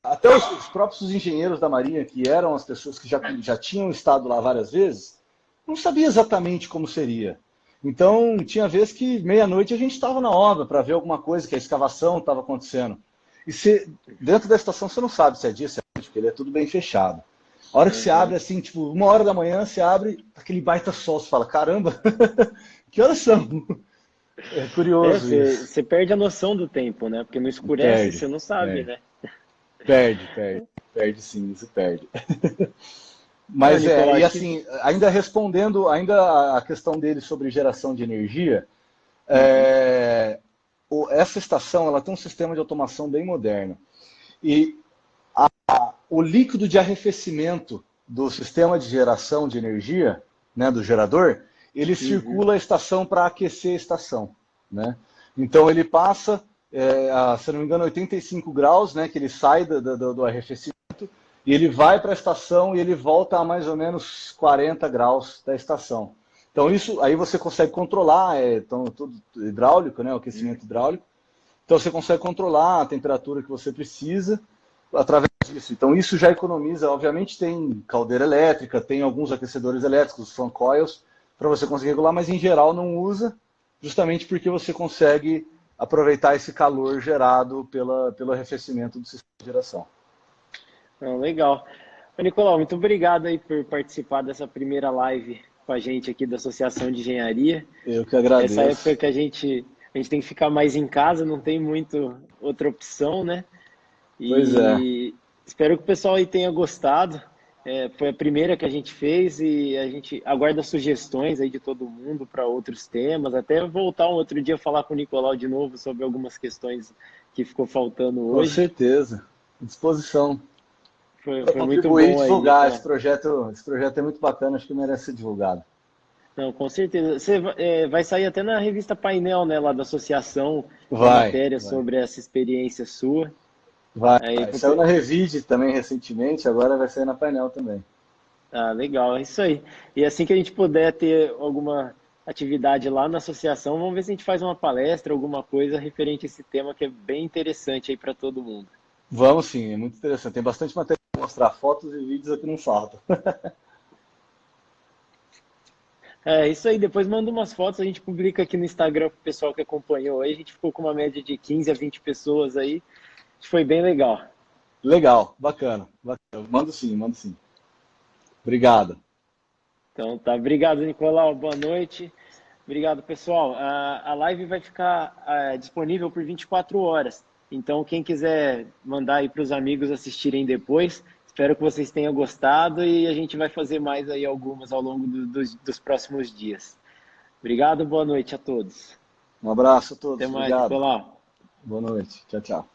até os próprios engenheiros da Marinha, que eram as pessoas que já tinham estado lá várias vezes, não sabia exatamente como seria. Então, tinha vezes que meia-noite a gente estava na obra para ver alguma coisa, que a escavação estava acontecendo. E dentro da estação você não sabe se é dia, se é noite, porque ele é tudo bem fechado. A hora que você Uhum. abre, assim, tipo, 1 hora da manhã, você abre aquele baita sol, você fala, caramba, que horas são? É curioso isso. Você perde a noção do tempo, né? Porque não escurece, Perde, você não sabe, perde, né? perde sim, isso perde. Não, Mas Nicolau, e acho que. assim, ainda respondendo ainda a questão dele sobre geração de energia, Uhum. essa estação ela tem um sistema de automação bem moderno. E o líquido de arrefecimento do sistema de geração de energia, né, do gerador, ele Uhum. circula a estação para aquecer a estação, né? Então ele passa, se não me engano, 85 graus, né, que ele sai do arrefecimento, e ele vai para a estação e ele volta a mais ou menos 40 graus da estação. Então isso aí você consegue controlar, então, tudo hidráulico, né, o aquecimento hidráulico. Então você consegue controlar a temperatura que você precisa através disso. Então isso já economiza, obviamente tem caldeira elétrica, tem alguns aquecedores elétricos, fan coils, para você conseguir regular, mas em geral não usa, justamente porque você consegue aproveitar esse calor gerado pelo arrefecimento do sistema de geração. Não, legal. Ô, Nicolau, muito obrigado aí por participar dessa primeira live com a gente aqui da Associação de Engenharia. Eu que Essa época agradeço. que a gente tem que ficar mais em casa, não tem muito outra opção, né? Pois é. E espero que o pessoal aí tenha gostado. Foi a primeira que a gente fez e a gente aguarda sugestões aí de todo mundo para outros temas. Até voltar um outro dia falar com o Nicolau de novo sobre algumas questões que ficou faltando Com hoje. certeza. À disposição. Para Foi muito contribuir e bom aí, divulgar Nicolau. esse projeto é muito bacana, acho que merece ser divulgado. Não, com certeza. Você vai sair até na revista Painel, né, lá da associação, uma Vai, matéria vai. sobre essa experiência sua. Vai, Aí, vai. Saiu na Revide também recentemente, agora vai sair na Painel também. legal, é isso aí. E assim que a gente puder ter alguma atividade lá na associação, vamos ver se a gente faz uma palestra, alguma coisa referente a esse tema que é bem interessante aí para todo mundo. Vamos sim, é muito interessante. Tem bastante matéria para mostrar, fotos e vídeos aqui não faltam. É isso aí, depois manda umas fotos, a gente publica aqui no Instagram pro pessoal que acompanhou aí. A gente ficou com uma média de 15 a 20 pessoas aí. Foi bem legal. Legal, bacana, bacana. Mando sim, mando sim. Obrigado. Então tá, obrigado, Nicolau. Boa noite. Obrigado, pessoal. A live vai ficar disponível por 24 horas. Então, quem quiser mandar aí para os amigos assistirem depois, espero que vocês tenham gostado e a gente vai fazer mais aí algumas ao longo dos próximos dias. Obrigado, boa noite a todos. Um abraço a Até todos, mais, obrigado. Nicolau. Boa noite. Tchau, tchau.